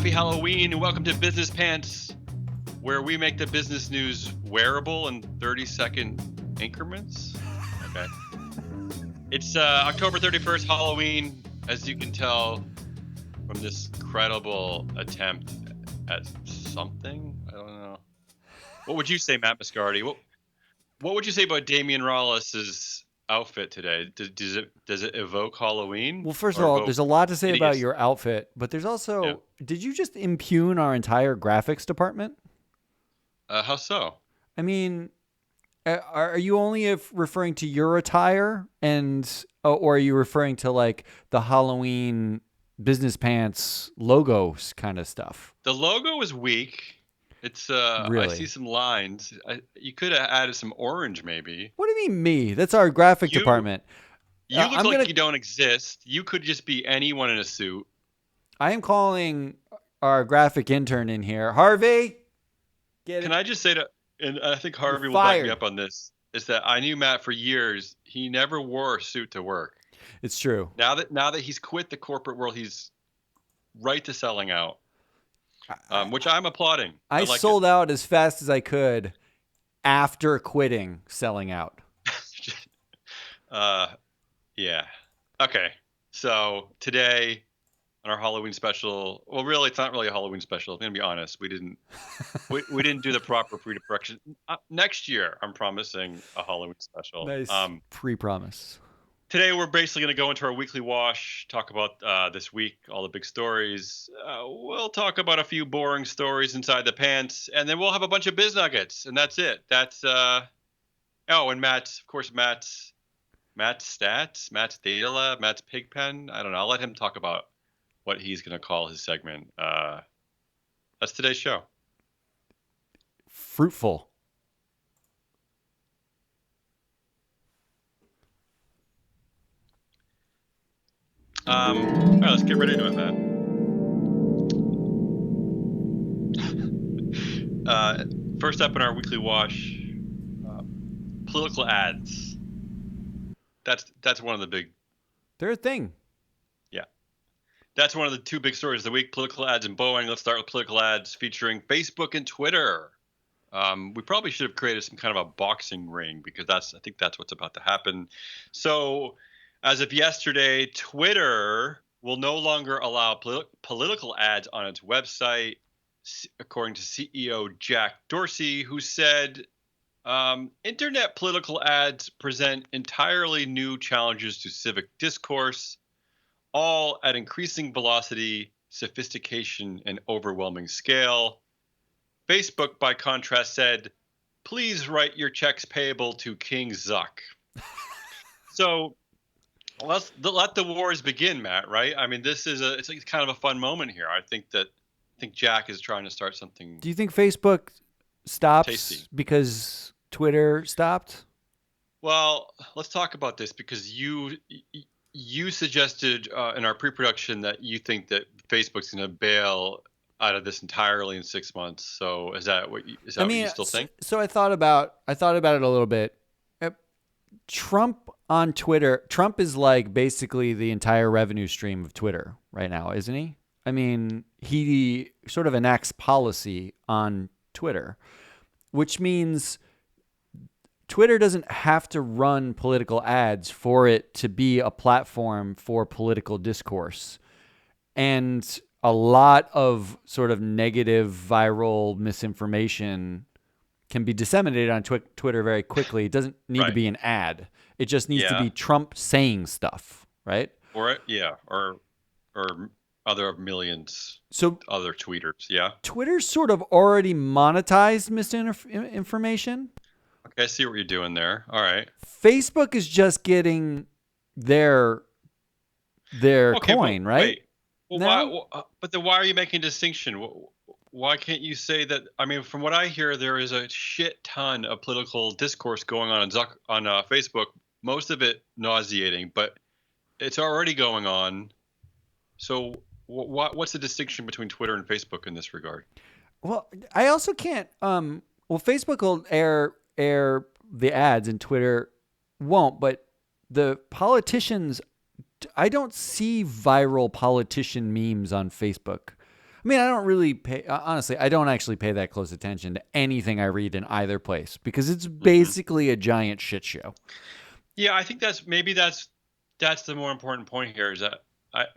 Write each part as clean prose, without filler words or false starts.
Happy Halloween and welcome to Business Pants, where we make the business news wearable in 30-second increments. Okay. It's October 31st, Halloween, as you can tell from this incredible attempt at something. I don't know. What would you say, Matt Mascardi? What would you say about Damian Rollis's outfit today? Does it evoke Halloween? Well, first of all, there's a lot to say about your outfit, but there's also, did you just impugn our entire graphics department? How so? I mean, are you only referring to your attire, or are you referring to like the Halloween Business Pants logos kind of stuff? The logo is weak. It's really? I see some lines. You could have added some orange, maybe. What do you mean me? That's our graphic department. You look like you don't exist. You could just be anyone in a suit. I am calling our graphic intern in here. Harvey, Can I just say that, and I think Harvey will back me up on this, is that I knew Matt for years. He never wore a suit to work. It's true. Now that he's quit the corporate world, he's right to selling out, which I'm applauding. I sold out as fast as I could after quitting selling out. Yeah. Okay. So today on our Halloween special, well, really, it's not really a Halloween special. I'm gonna be honest. We didn't do the proper pre-production. Next year, I'm promising a Halloween special. Nice pre-promise. Today, we're basically gonna go into our weekly wash, talk about this week, all the big stories. We'll talk about a few boring stories inside the pants, and then we'll have a bunch of biz nuggets, and that's it. That's and Matt's stats, Matt's data lab, Matt's pig pen. I don't know. I'll let him talk about what he's going to call his segment. That's today's show. Fruitful. All right, let's get right into it, Matt. First up in our weekly wash, political ads. That's one of the big. They're a thing. Yeah, that's one of the two big stories of the week: political ads and Boeing. Let's start with political ads featuring Facebook and Twitter. We probably should have created some kind of a boxing ring because I think that's what's about to happen. So, as of yesterday, Twitter will no longer allow political ads on its website, according to CEO Jack Dorsey, who said. Internet political ads present entirely new challenges to civic discourse, all at increasing velocity, sophistication, and overwhelming scale. Facebook, by contrast, said, please write your checks payable to King Zuck. So let the wars begin, Matt, right? I mean, it's kind of a fun moment here. I think Jack is trying to start something. Do you think Facebook stops tasty because Twitter stopped? Well, let's talk about this because you suggested in our pre-production that you think that Facebook's going to bail out of this entirely in 6 months. So is that what you still think? So I thought about it a little bit. Trump on Twitter. Trump is like basically the entire revenue stream of Twitter right now, isn't he? I mean, he sort of enacts policy on Twitter, which means Twitter doesn't have to run political ads for it to be a platform for political discourse. And a lot of sort of negative viral misinformation can be disseminated on Twitter very quickly. It doesn't need to be an ad. It just needs to be Trump saying stuff, right? Or other millions other tweeters, yeah. Twitter's sort of already monetized misinformation. Okay, I see what you're doing there. All right. Facebook is just getting their coin, right? Wait. Well, but then why are you making a distinction? Why can't you say that? I mean, from what I hear, there is a shit ton of political discourse going on Facebook. Most of it nauseating, but it's already going on. So what's the distinction between Twitter and Facebook in this regard? Well, I also can't. Facebook will air the ads and Twitter won't, but the politicians, I don't see viral politician memes on Facebook. I mean, I don't really pay, honestly, I don't actually pay that close attention to anything I read in either place because it's Hmm. basically a giant shit show. Yeah, I think that's the more important point here is that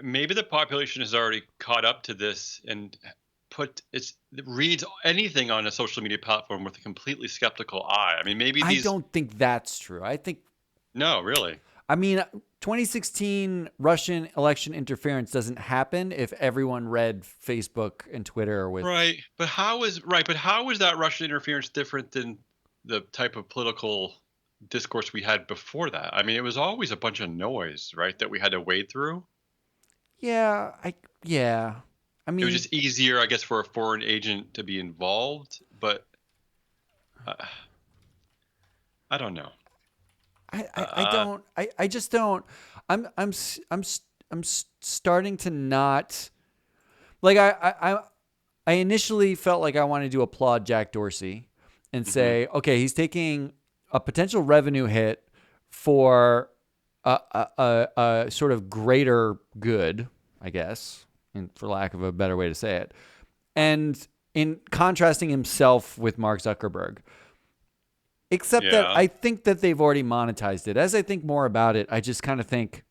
maybe the population has already caught up to this and reads anything on a social media platform with a completely skeptical eye. I mean, maybe I these don't think that's true. I think, no, really. I mean, 2016 Russian election interference doesn't happen if everyone read Facebook and Twitter with. But how is that Russian interference different than the type of political discourse we had before that? I mean, it was always a bunch of noise, right, that we had to wade through. Yeah, yeah. I It was mean, just easier, I guess, for a foreign agent to be involved, but uh, I don't know. I Uh, don't I just don't I'm starting to not like I initially felt like I wanted to applaud Jack Dorsey and mhm. say, okay, he's taking a potential revenue hit for a sort of greater good, I guess, and for lack of a better way to say it, and in contrasting himself with Mark Zuckerberg. Except that Yeah. I think that they've already monetized it. As I think more about it, I just kind of think,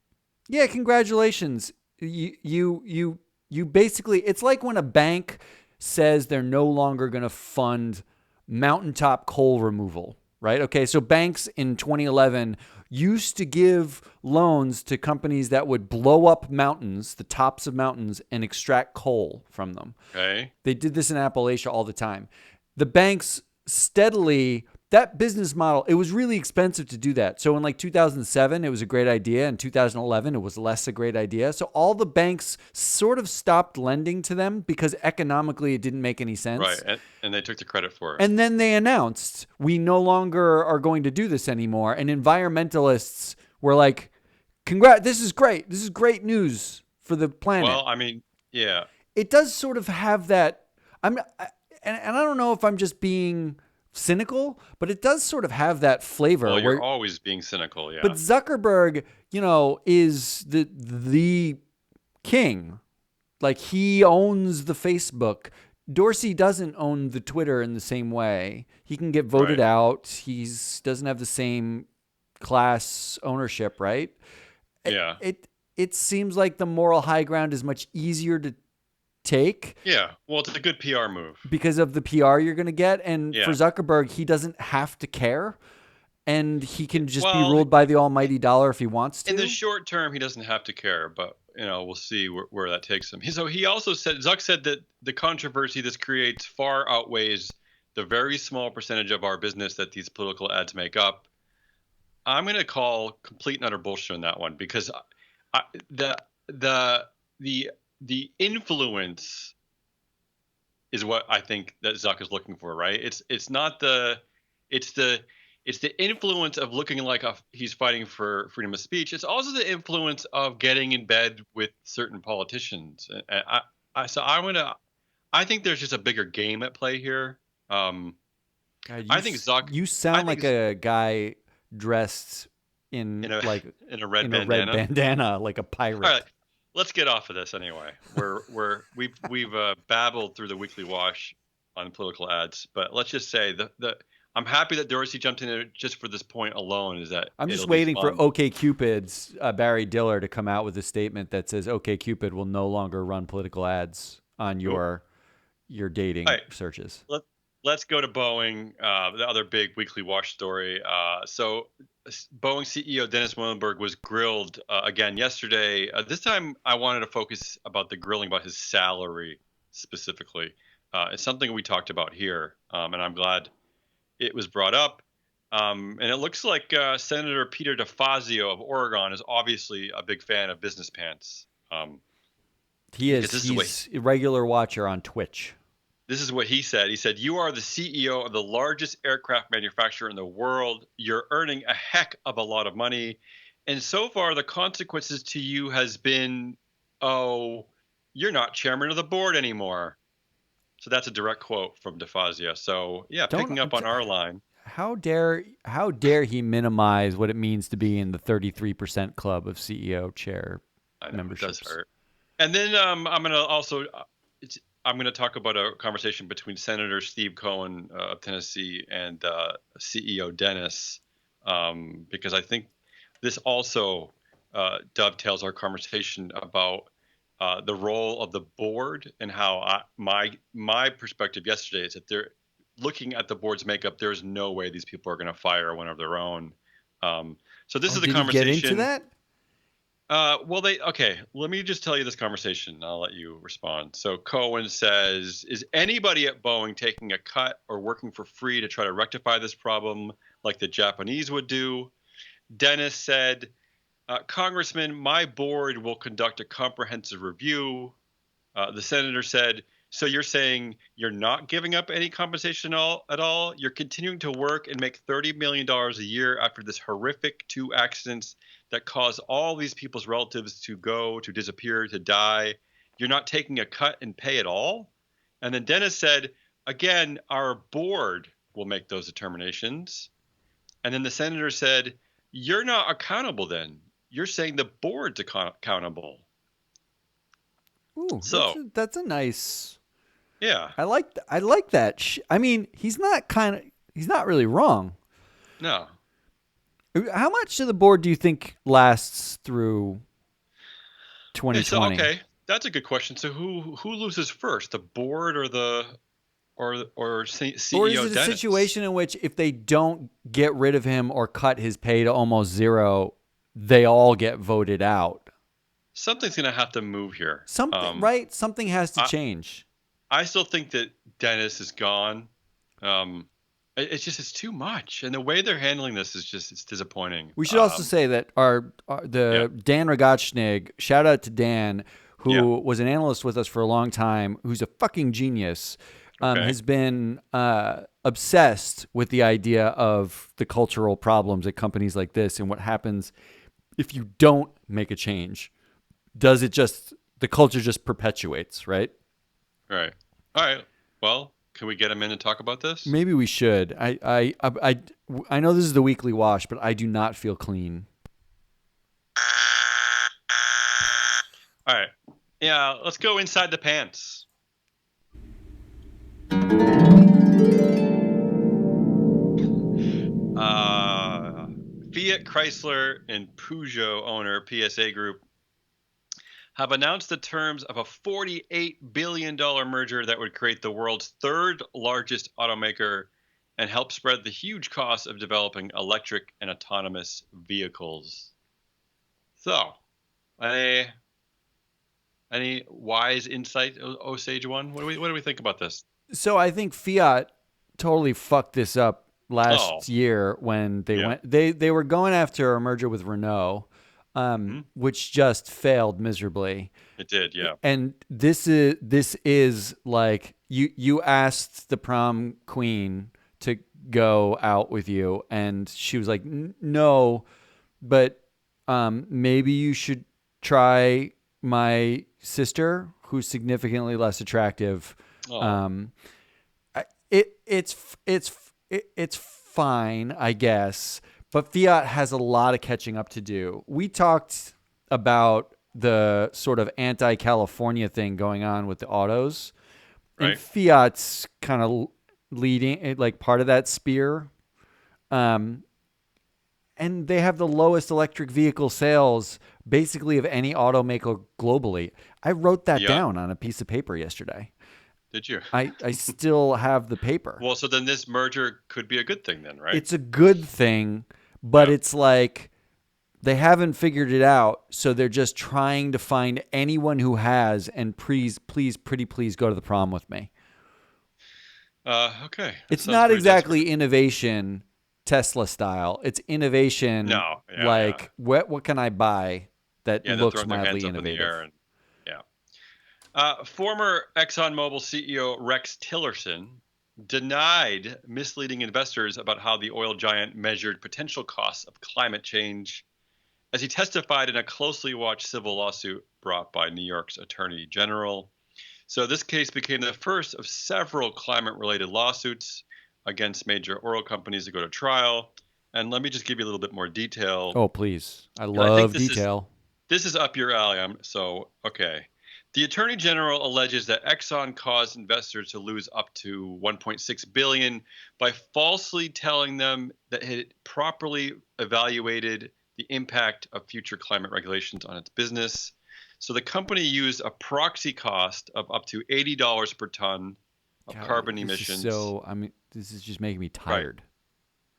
yeah, congratulations. You basically, it's like when a bank says they're no longer going to fund mountaintop coal removal, right? Okay, so banks in 2011 used to give loans to companies that would blow up mountains, the tops of mountains, and extract coal from them. Okay. They did this in Appalachia all the time. The banks steadily, that business model, it was really expensive to do that. So in like 2007, it was a great idea. In 2011, it was less a great idea. So all the banks sort of stopped lending to them because economically it didn't make any Right. sense. And they took the credit for it. And then they announced, we no longer are going to do this anymore. And environmentalists were like, congrats, this is great. This is great news for the planet. Well, I mean, yeah. It does sort of have that. And I don't know if I'm just being cynical, but it does sort of have that flavor Well, you're where. always being cynical, But yeah. Zuckerberg, is the king. Like he owns the Facebook. Dorsey doesn't own the Twitter in the same way. He can get voted Right. out. He's doesn't have the same class ownership, right? It Yeah. it, it seems like the moral high ground is much easier to take Yeah. Well, it's a good PR move. because of the PR you're going to get. And for Yeah. Zuckerberg, he doesn't have to care. And he can just be Well, ruled by the almighty dollar if he wants in the to. short term, he doesn't have to care, but we'll see where that takes him. So he also said Zuck said that the controversy this creates far outweighs the very small percentage of our business that these political ads make up. I'm going to call complete and utter bullshit on that one because I, the the the influence is what I think that Zuck is looking for, right? It's not the it's the it's the influence of looking like he's fighting for freedom of speech. It's also the influence of getting in bed with certain politicians. And I think there's just a bigger game at play here. Um, God, I think Zuck. you I sound think like a guy dressed in in a like in a red in a red bandana. bandana, like a All right, pirate. let's get off of this anyway. We've babbled through the weekly wash on political ads, but let's just say the I'm happy that Dorsey jumped in there just for this point alone. Is that I'm just it'll be waiting for fun. OKCupid's Barry Diller to come out with a statement that says OKCupid will no longer run political ads on Cool. your All dating right, searches. let's go to Boeing, the other big weekly wash story. Boeing CEO Dennis Muilenburg was grilled again yesterday. This time, I wanted to focus about the grilling about his salary specifically. It's something we talked about here, and I'm glad it was brought up. And it looks like Senator Peter DeFazio of Oregon is obviously a big fan of business pants. He Because is. He's a regular watcher on Twitch. this is what he said. He said, "You are the CEO of the largest aircraft manufacturer in the world. You're earning a heck of a lot of money. And so far, the consequences to you has been, oh, you're not chairman of the board anymore." So that's a direct quote from DeFazio. So yeah, Don't picking up on our line. how dare he minimize what it means to be in the 33% club of CEO chair I know it does memberships. hurt. And then I'm gonna also I'm going to talk about a conversation between Senator Steve Cohen of Tennessee and CEO Dennis, because I think this also dovetails our conversation about the role of the board and how my perspective yesterday is that they're looking at the board's makeup. There's no way these people are going to fire one of their own. So this Oh, is a did he get into conversation. that? Okay. Let me just tell you this conversation. I'll let you respond. So Cohen says, "Is anybody at Boeing taking a cut or working for free to try to rectify this problem, like the Japanese would do?" Dennis said, "Congressman, my board will conduct a comprehensive review." The senator said, "So you're saying you're not giving up any compensation at all? You're continuing to work and make $30 million a year after this horrific two accidents that caused all these people's relatives to disappear, to die. You're not taking a cut in pay at all?" And then Dennis said, "Again, our board will make those determinations." And then the senator said, "You're not accountable then. You're saying the board's accountable." Ooh, So, that's a nice. yeah, I like that. I mean, he's not really wrong. no. How much of the board do you think lasts through So 2020? okay, that's a good question. So who loses first, the board or Or is CEO it a Dennis? situation in which if they don't get rid of him or cut his pay to almost zero, they all get voted out? Something's gonna have to move here. Something, right? Something has to I change. I still think that Dennis is gone. Um, it's too much, and the way they're handling this is just it's disappointing. We should also say that Yeah, the Dan Rogachnig, shout out to Dan, yeah, who was an analyst with us for a long time, who's a fucking genius, okay, has been obsessed with the idea of the cultural problems at companies like this and what happens if you don't make a change. Does it just the culture just perpetuates, right? all right. Well, can we get him in and talk about this? Maybe we should. I know this is the weekly wash, but I do not feel clean. All right, yeah, let's go inside the pants. Uh, Fiat Chrysler and Peugeot owner PSA Group have announced the terms of a $48 billion merger that would create the world's third largest automaker and help spread the huge costs of developing electric and autonomous vehicles. So, any wise insight, Osage One? What do we think about this? So I think Fiat totally fucked this up Oh, last year when yeah, they were going after a merger with Renault, hmm, which just failed miserably. it did. Yeah, And this is like you asked the prom queen to go out with you, and she was like, No, but maybe you should try my sister, who's significantly less attractive." oh, Um, it's fine, I guess, but Fiat has a lot of catching up to do. We talked about the sort of anti-California thing going on with the autos, and right. Fiat's kind of leading, like part of that spear. Um, and they have the lowest electric vehicle sales basically of any automaker globally. I wrote that Yeah, down on a piece of paper yesterday. did you? I still have the paper. Well, so then this merger could be a good thing then, right? It's a good thing, but Yeah. it's like they haven't figured it out, so they're just trying to find anyone who has, and please, pretty please go to the prom with me. Okay, that It's sounds not pretty desperate. exactly innovation Tesla style. It's innovation No, yeah, yeah, like what can I buy that yeah. They're looks throwing their hands mildly up in the air, innovative? and yeah. Former ExxonMobil CEO Rex Tillerson denied misleading investors about how the oil giant measured potential costs of climate change as he testified in a closely watched civil lawsuit brought by New York's Attorney General. So this case became the first of several climate-related lawsuits against major oil companies to go to trial. And let me just give you a little bit more detail. Oh, please. I And I think love this is detail. this is up your alley. So okay. The Attorney General alleges that Exxon caused investors to lose up to 1.6 billion by falsely telling them that it had properly evaluated the impact of future climate regulations on its business. So the company used a proxy cost of up to $80 per ton of God, carbon this is emissions. this is just making me Right. tired.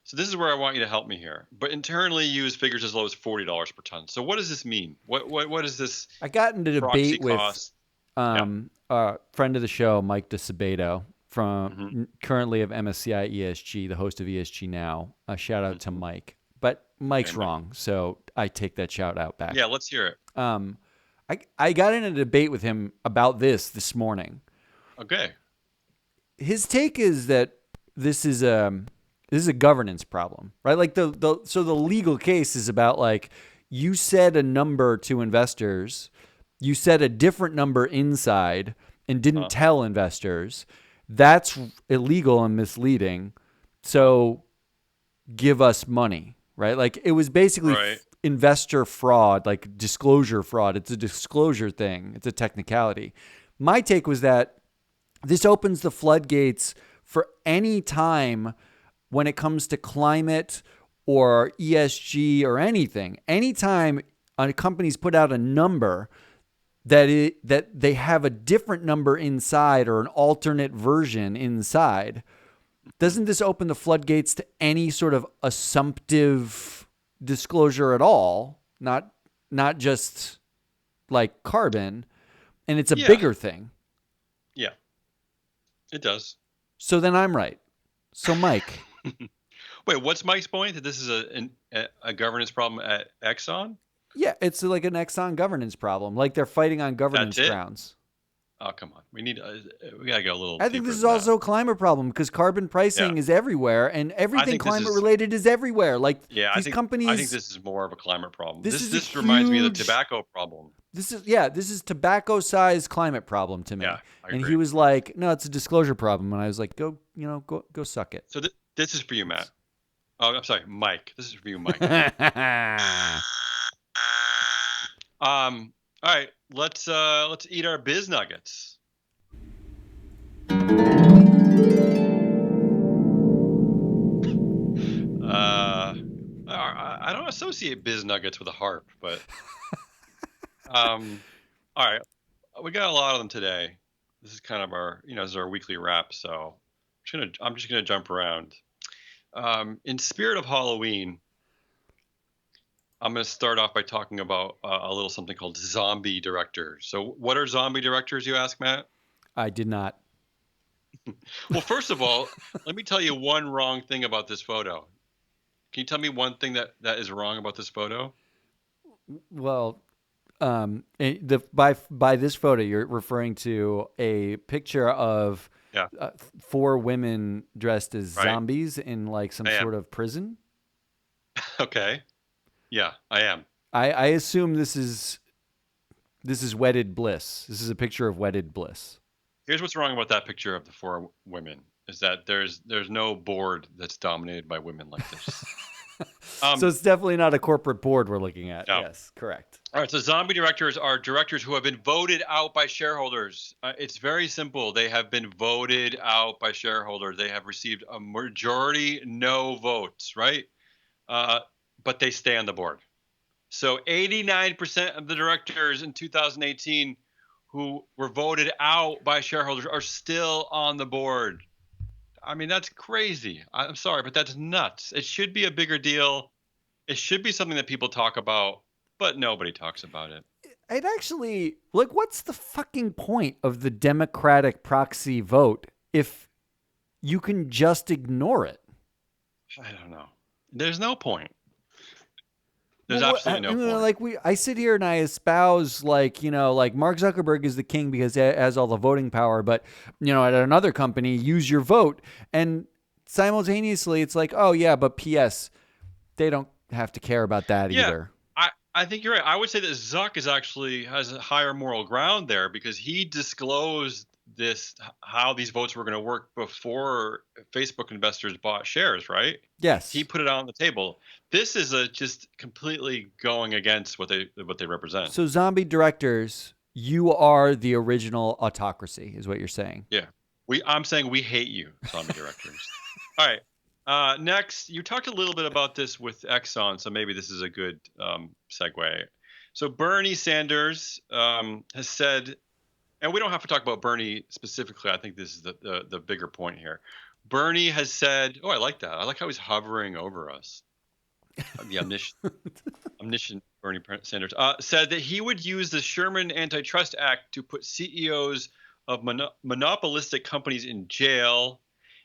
So this is where I want you to help me here. But internally use figures as low as $40 per ton. So what does this mean? What is this I got into proxy debate with cost? Yeah. friend of the show, Mike DeSabato, Hmm. currently of MSCI ESG, the host of ESG Now. A shout out to Hmm. Mike, but Mike's Okay, Mike. wrong, so I take that shout out back. Yeah, let's hear it. Um, I got in a debate with him about this morning. Okay. His take is that this is a governance problem, right? Like the legal case is about like you said a number to investors, you said a different number inside and didn't Uh, tell investors. That's illegal and misleading. uh, So give us money, right? Like it was basically right. investor fraud, like disclosure fraud. It's a disclosure thing. It's a technicality. My take was that this opens the floodgates for any time when it comes to climate or ESG or anything. Anytime a company's put out a number that they have a different number inside or an alternate version inside, doesn't this open the floodgates to any sort of assumptive disclosure at all? Not just like carbon, and it's a Yeah. bigger thing. Yeah. It does. So then I'm right. So Mike, Wait, what's Mike's point? That this is a governance problem at Exxon? yeah, it's like an Exxon governance problem. Like they're fighting on That's governance it? grounds. Oh, come on. We gotta go a little I think deeper this is than that. also a climate problem because carbon Yeah. pricing is everywhere and I everything think this climate is related is everywhere. Like yeah, these I think companies, this is more of a climate problem. this is a This reminds me of the huge, tobacco problem. this is tobacco sized climate problem to Yeah, me. I And agree. he was like, no, it's a disclosure problem. And I was like, go suck it. So this is for you, Matt. Oh, I'm sorry, Mike. This is for you, Mike. All right, let's eat our biz nuggets. I don't associate biz nuggets with a harp, but all right, we got a lot of them today. This is kind of our, this is our weekly wrap. So I'm just gonna jump around. In spirit of Halloween, I'm going to start off by talking about a little something called zombie directors. So, what are zombie directors, you ask, Matt? I did not. Well, first of all, let me tell you one wrong thing about this photo. Can you tell me one thing that is wrong about this photo? Well, by this photo, you're referring to a picture of Yeah, 4 women dressed as right. zombies in like some I am. sort of prison. Okay. Yeah, I am. I assume this is wedded bliss. This is a picture of wedded bliss. Here's what's wrong about that picture of the 4 women is that there's no board that's dominated by women like this. So it's definitely not a corporate board we're looking at. No. Yes, correct. All right, so zombie directors are directors who have been voted out by shareholders. It's very simple. They have been voted out by shareholders. They have received a majority no votes, right? But they stay on the board. So 89% of the directors in 2018 who were voted out by shareholders are still on the board. I mean, that's crazy. I'm sorry, but that's nuts. It should be a bigger deal. It should be something that people talk about, but nobody talks about it. It actually, like, what's the fucking point of the Democratic proxy vote if you can just ignore it? I don't know. There's no point. There's Well, absolutely no point. like I sit here and I espouse like like Mark Zuckerberg is the king because he has all the voting power, but at another company, use your vote, and simultaneously it's like, oh yeah, but P.S. they don't have to care about that Yeah, either. I think you're right. I would say that Zuck is actually has a higher moral ground there because he disclosed how these votes were going to work before Facebook investors bought shares, right? Yes, He put it out on the table. This is just completely going against what they represent. So zombie directors, you are the original autocracy, is what you're saying. Yeah. I'm saying we hate you, zombie directors. All right. Next, you talked a little bit about this with Exxon, so maybe this is a good segue. So Bernie Sanders has said, and we don't have to talk about Bernie specifically. I think this is the bigger point here. Bernie has said, "Oh, I like that. I like how he's hovering over us." The omniscient Bernie Sanders said that he would use the Sherman Antitrust Act to put CEOs of monopolistic companies in jail.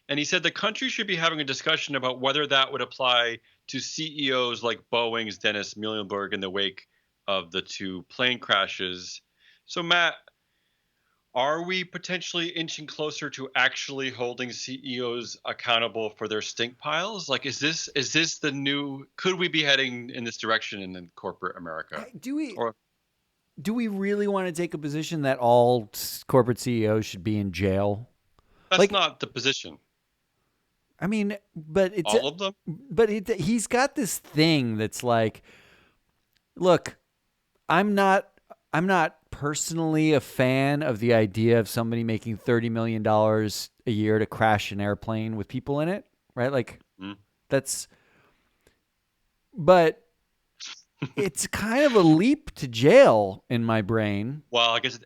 And he said the country should be having a discussion about whether that would apply to CEOs like Boeing's Dennis Muilenburg in the wake of the two plane crashes. So, Matt, are we potentially inching closer to actually holding CEOs accountable for their stink piles? Like, is this the new? Could we be heading in this direction in corporate America? Do we really want to take a position that all corporate CEOs should be in jail? That's not the position. I mean, but it's all of them. But he's got this thing that's like, look, I'm not personally a fan of the idea of somebody making $30 million a year to crash an airplane with people in it, right? Like that's, but it's kind of a leap to jail in my brain. Well, I guess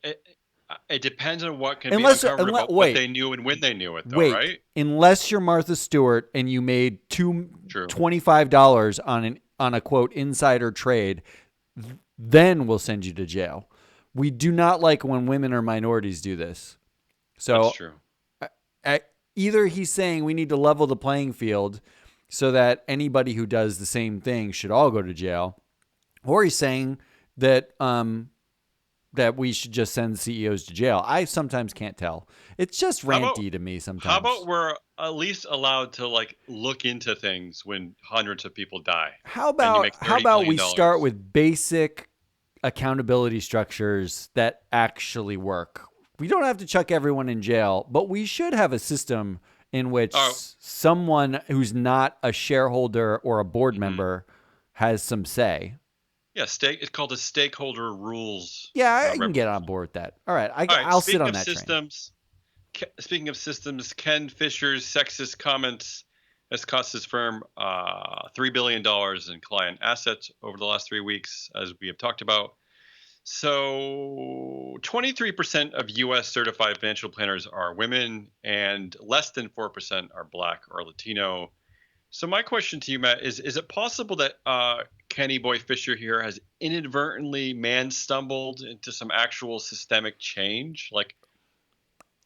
it depends on what can be uncovered about what they knew and when they knew it, though, right? Unless you're Martha Stewart and you made $25 on a quote insider trade, then we'll send you to jail. We do not like when women or minorities do this. So that's true. Either he's saying we need to level the playing field so that anybody who does the same thing should all go to jail, or he's saying that that we should just send CEOs to jail. I sometimes can't tell. It's just ranty to me sometimes. How about we're at least allowed to look into things when hundreds of people die? How about we start with basic accountability structures that actually work? We don't have to chuck everyone in jail, but we should have a system in which someone who's not a shareholder or a board member has some say. Yeah, it's called a stakeholder rules. Yeah, I can get on board with that. All right, I'll sit on that train. Speaking of systems, Ken Fisher's sexist comments has cost his firm $3 billion in client assets over the last 3 weeks, as we have talked about. So 23% of U.S. certified financial planners are women, and less than 4% are Black or Latino. So my question to you, Matt, is it possible that Kenny Boy Fischer here has inadvertently man-stumbled into some actual systemic change? Like,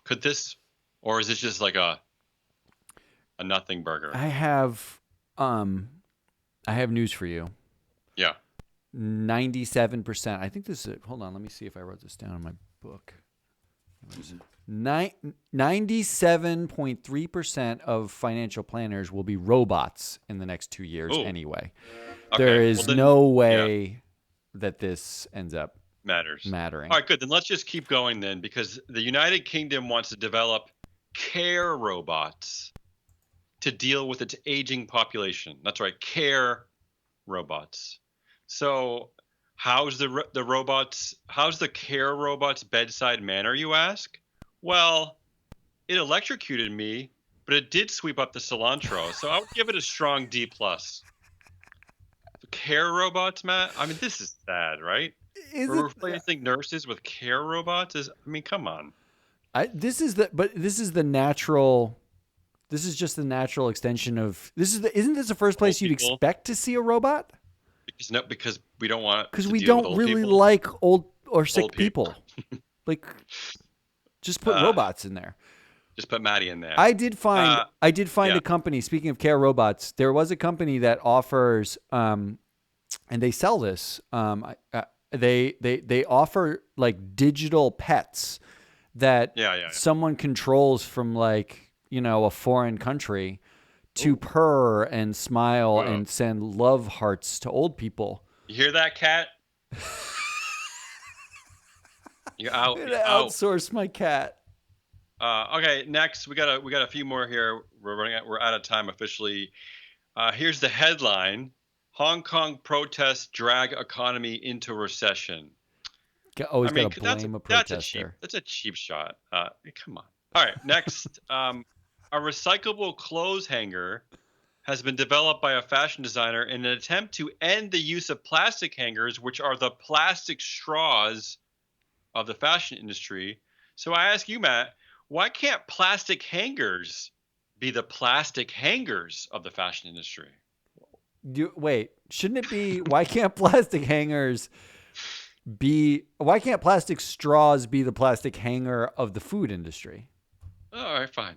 could this, or is this just like a nothing burger? I have news for you. Yeah. 97%. I think this is it. Hold on, let me see if I wrote this down in my book. 97.3% of financial planners will be robots in the next 2 years anyway. Okay. There is no way that this ends up mattering. All right, good. Then let's just keep going then, because the United Kingdom wants to develop care robots to deal with its aging population. That's right, care robots. So how's the care robot's bedside manner, you ask? Well, it electrocuted me, but it did sweep up the cilantro, so I would give it a strong D+. Care robots, Matt? I mean, this is sad, right? We're replacing nurses with care robots? Come on. This is the natural. This is just the natural extension of this. Isn't this the first place you'd expect to see a robot? Because we don't want. Because we don't really like old or sick people. Like, just put robots in there. Just put Maddie in there. I did find a company. Speaking of care robots, there was a company that offers, and they sell this. They offer like digital pets that someone controls from a foreign country to purr and smile and send love hearts to old people. You hear that, cat? You're out. Outsource my cat. Okay, next we got a few more here. We're out of time officially. Here's the headline: Hong Kong protests drag economy into recession. Always I mean, got to 'cause blame a protester. that's a cheap shot. Come on. All right, next, a recyclable clothes hanger has been developed by a fashion designer in an attempt to end the use of plastic hangers, which are the plastic straws of the fashion industry. So I ask you, Matt, why can't plastic hangers be the plastic hangers of the fashion industry? Wait, shouldn't it be? Why can't plastic hangers be? Why can't plastic straws be the plastic hanger of the food industry? All right, fine.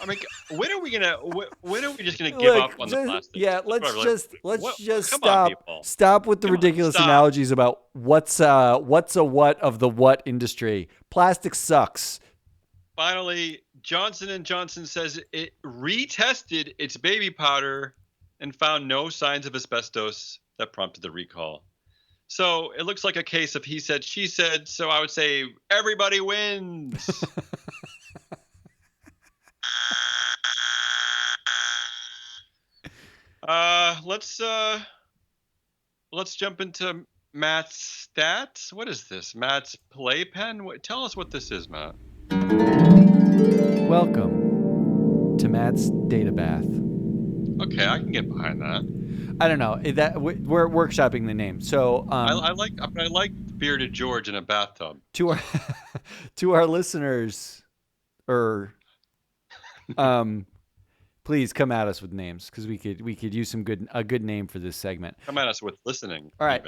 I mean, when are we gonna? When are we just gonna give up Look, on the just plastics? yeah, That's what I really- let's what? just Come on, stop people. stop with the Come on, ridiculous stop. analogies about what's a what of the what industry. Plastic sucks. Finally, Johnson & Johnson says it retested its baby powder and found no signs of asbestos that prompted the recall. So it looks like a case of he said, she said. So I would say everybody wins. uh, let's uh, let's jump into Matt's stats. What is this? Matt's Playpen? Tell us what this is, Matt. Welcome to Matt's Data Bath. Okay, I can get behind that. I don't know that we're workshopping the name. So I like bearded George in a bathtub. to our to our listeners, please come at us with names because we could use a good name for this segment. Come at us with listening. All right,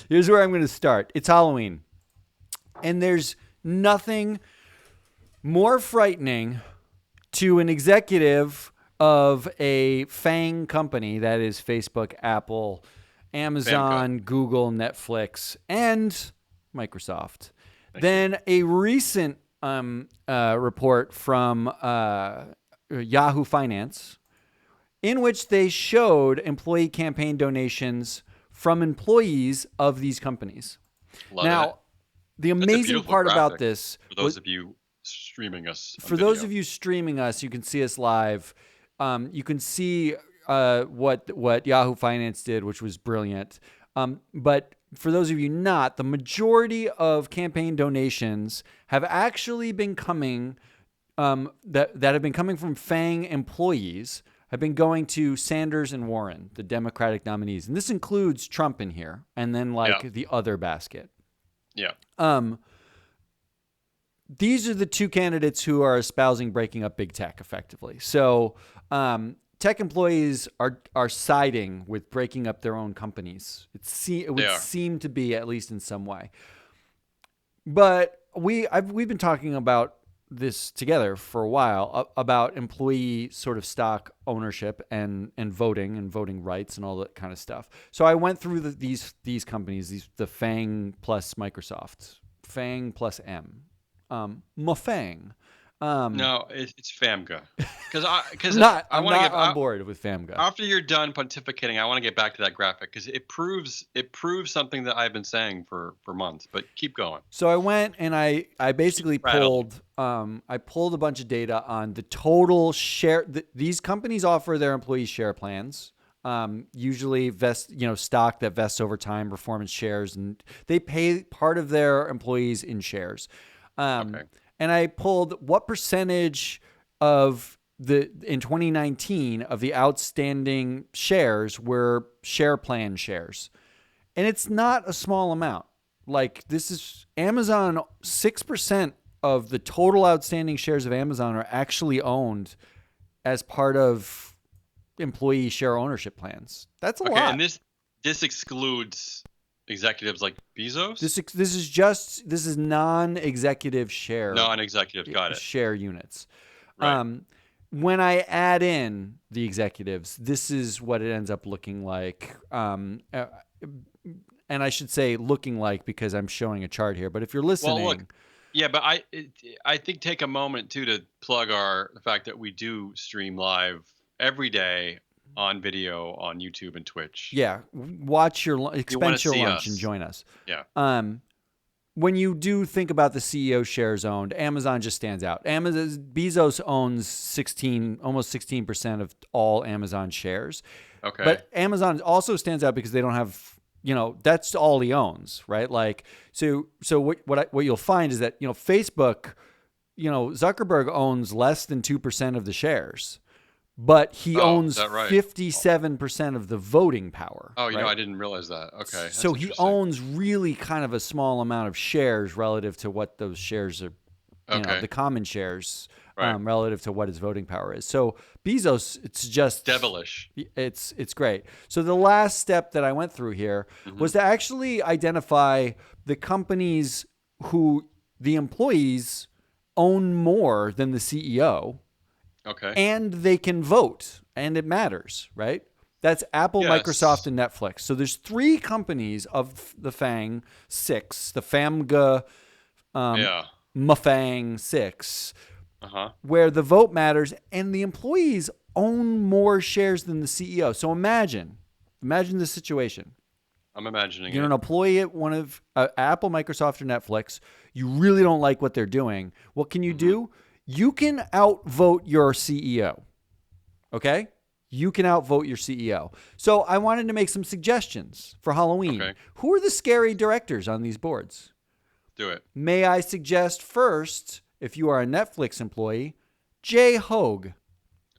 here's where I'm going to start. It's Halloween, and there's nothing more frightening to an executive of a FANG company, that is Facebook, Apple, Amazon, Google, Netflix, and Microsoft, than a recent report from Yahoo Finance, in which they showed employee campaign donations from employees of these companies. Love it. The amazing part about graphic this, for those of you streaming us, for those of you streaming us, you can see us live. You can see what Yahoo Finance did, which was brilliant. But for those of you not, the majority of campaign donations have actually been coming that have been coming from FANG employees, have been going to Sanders and Warren, the Democratic nominees. And this includes Trump in here, and then the other basket. Yeah. These are the two candidates who are espousing breaking up big tech effectively. So tech employees are siding with breaking up their own companies. It would seem to be, at least in some way. But we've been talking about this together for a while, about employee sort of stock ownership and voting rights and all that kind of stuff. So I went through these companies, the FANG plus Microsoft, FANG plus M. Mofang. No, it's FAMGA. Because I'm not on board with FAMGA. After you're done pontificating, I want to get back to that graphic because it proves something that I've been saying for months. But keep going. So I went and I basically pulled a bunch of data on the total share. These companies offer their employees share plans. Usually stock that vests over time, performance shares, and they pay part of their employees in shares. Okay. And I pulled what percentage in 2019 of the outstanding shares were share plan shares. And it's not a small amount. Like, this is Amazon, 6% of the total outstanding shares of Amazon are actually owned as part of employee share ownership plans. That's a lot. And this excludes executives like Bezos? This is non-executive share. Non-executive, got it. Share units. Right. When I add in the executives, this is what it ends up looking like. And I should say looking like because I'm showing a chart here. But if you're listening, well, look, yeah. But I think take a moment too to plug the fact that we do stream live every day on video on YouTube and Twitch. Yeah, expense your lunch and join us. Yeah. When you do think about the CEO shares owned, Amazon just stands out. Bezos owns almost 16% of all Amazon shares. Okay. But Amazon also stands out because they don't have that's all he owns, right? Like, so what you'll find is that, Facebook, Zuckerberg owns less than 2% of the shares, but he Oh, is owns that right? 57% of the voting power, Oh, right? I didn't realize that. Okay, that's So he interesting. owns really kind of a small amount of shares relative to what those shares are, Okay, the common shares, right. relative to what his voting power is. So Bezos, it's just, Devilish. it's great. So the last step that I went through here Hmm. was to actually identify the companies who the employees own more than the CEO, Okay. and they can vote, and it matters, right? That's Apple, Microsoft, Yes. and Netflix. So there's three companies of the FANG 6, the FAMGA, Yeah. Mafang 6, Uh-huh. where the vote matters and the employees own more shares than the CEO. So imagine this situation. I'm imagining You're it. an employee at one of Apple, Microsoft, or Netflix. You really don't like what they're doing. What can you Hmm. do? You can outvote your CEO. Okay? You can outvote your CEO. So I wanted to make some suggestions for Halloween. Okay. Who are the scary directors on these boards? Do it. May I suggest first, if you are a Netflix employee, Jay Hogue,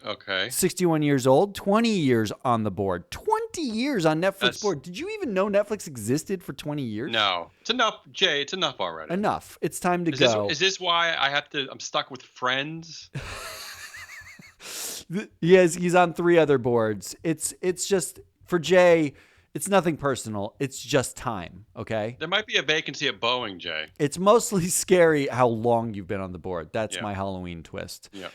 Okay. 61 years old, 20 years on the board. 20 years on Netflix That's board. Did you even know Netflix existed for 20 years? no. It's enough, Jay. It's enough already. Enough. It's time to Is this go. is this why I'm stuck with Friends? He's on three other boards. It's just for Jay, it's nothing personal. It's just time, okay? There might be a vacancy at Boeing, Jay. It's mostly scary how long you've been on the board. That's Yeah. my Halloween twist. Yeah.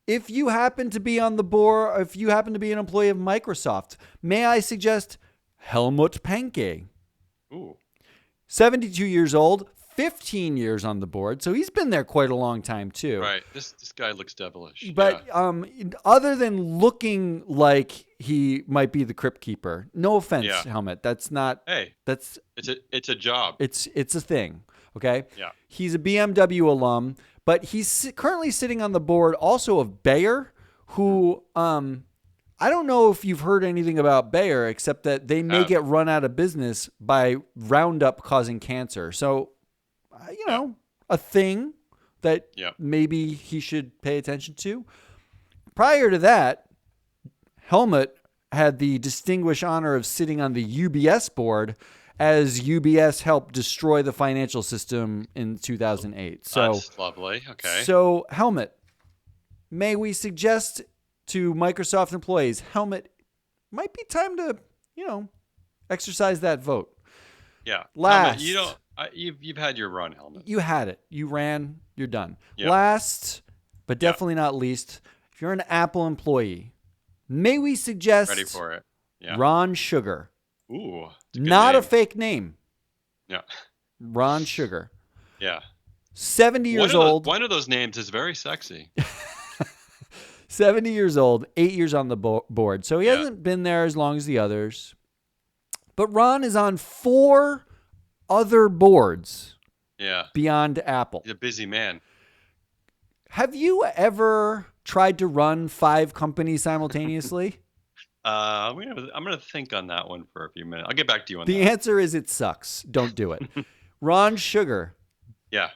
If you happen to be on the board, or if you happen to be an employee of Microsoft, may I suggest Helmut Panke, Ooh. 72 years old, 15 years on the board. So he's been there quite a long time too. Right. This guy looks devilish. But Yeah. other than looking like he might be the crypt keeper, no offense, Yeah. Helmut. That's not. Hey, That's it's a job. it's a thing. Okay. Yeah. He's a BMW alum, but he's currently sitting on the board also of Bayer, who I don't know if you've heard anything about Bayer, except that they may get run out of business by Roundup causing cancer. So, a thing that Yeah. maybe he should pay attention to. Prior to that, Helmut had the distinguished honor of sitting on the UBS board as UBS helped destroy the financial system in 2008. So That's lovely. Okay. So, Helmut, may we suggest to Microsoft employees, Helmut, might be time to, exercise that vote. Yeah. Last. Helmut, you've had your run, Helmut. You had it. You ran. You're done. Yeah. Last, but definitely not least, if you're an Apple employee, may we suggest Ready for it. Yeah. Ron Sugar. Ooh. It's a good Not name. a fake name. Yeah. Ron Sugar. Yeah. 70 years old. One of those names is very sexy. 70 years old, 8 years on the board. So he hasn't been there as long as the others. But Ron is on 4 other boards Yeah. beyond Apple. He's a busy man. Have you ever tried to run 5 companies simultaneously? I'm gonna think on that one for a few minutes. I'll get back to you on The that. answer is it sucks. Don't do it. Ron Sugar. Yeah.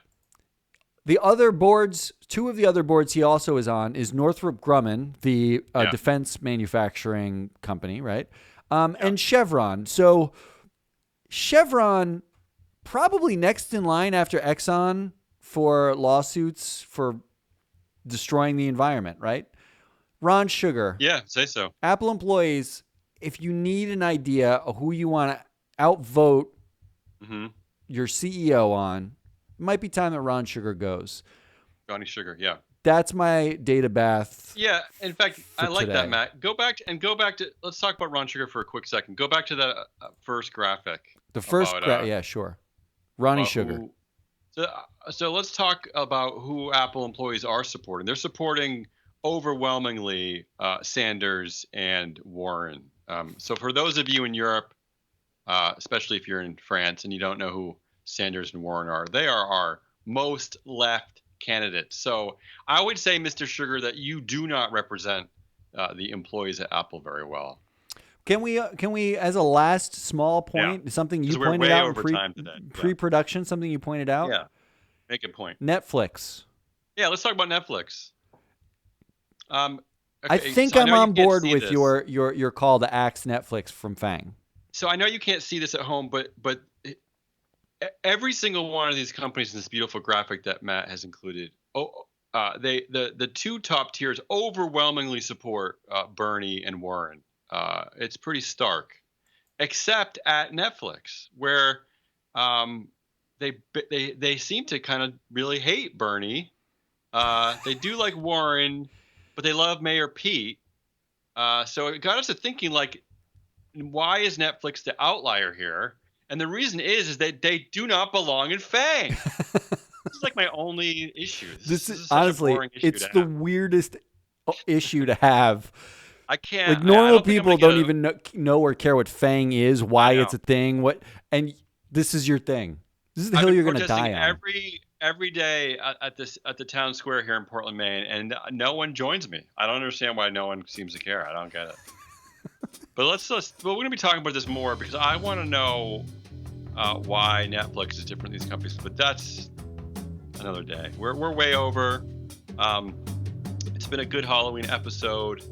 The other boards, 2 of the other boards he also is on is Northrop Grumman, the defense manufacturing company, right? And Chevron. So Chevron probably next in line after Exxon for lawsuits for destroying the environment, right? Ron Sugar. Yeah. Say so. Apple employees, if you need an idea of who you want to outvote Mm-hmm. your CEO on, it might be time that Ron Sugar goes. Johnny Sugar. Yeah. That's my data bath. Yeah. In fact, I like today. that, Matt. Go back to. Let's talk about Ron Sugar for a quick second. Go back to that first graphic. The first, about, yeah, sure. Ronnie Sugar. So let's talk about who Apple employees are supporting. They're supporting overwhelmingly Sanders and Warren. So for those of you in Europe, especially if you're in France and you don't know who Sanders and Warren are, they are our most left candidates. So I would say, Mr. Sugar, that you do not represent the employees at Apple very well. Can we, as a last small point, something you we're pointed way out in over time today. pre-production, something you pointed out? Yeah. Make a point. Netflix. Yeah, let's talk about Netflix. Okay, I think so I'm on board with this. your call to axe Netflix from Fang. So I know you can't see this at home, but every single one of these companies in this beautiful graphic that Matt has included, the two top tiers overwhelmingly support Bernie and Warren. It's pretty stark, except at Netflix, where they seem to kind of really hate Bernie. They do like Warren, but they love Mayor Pete. So it got us to thinking, like, why is Netflix the outlier here? And the reason is that they do not belong in Fang. This is like my only issue. This is honestly, it's the weirdest issue to have. I can't. Like, normal people don't even know or care what Fang is, why it's a thing. And this is your thing. This is the hill you're going to die on. Every day at the town square here in Portland, Maine, and no one joins me. I don't understand why no one seems to care. I don't get it. But we're going to be talking about this more because I want to know why Netflix is different than these companies. But that's another day. We're way over. It's been a good Halloween episode.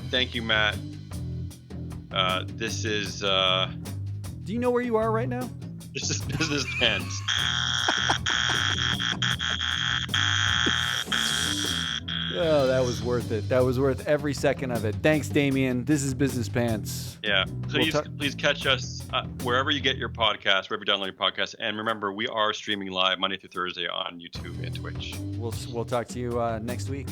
Thank you, Matt. This is. Do you know where you are right now? This is Business Pants. Oh, that was worth it. That was worth every second of it. Thanks, Damien. This is Business Pants. Yeah. Please catch us wherever you get your podcast, wherever you download your podcast. And remember, we are streaming live Monday through Thursday on YouTube and Twitch. We'll talk to you next week.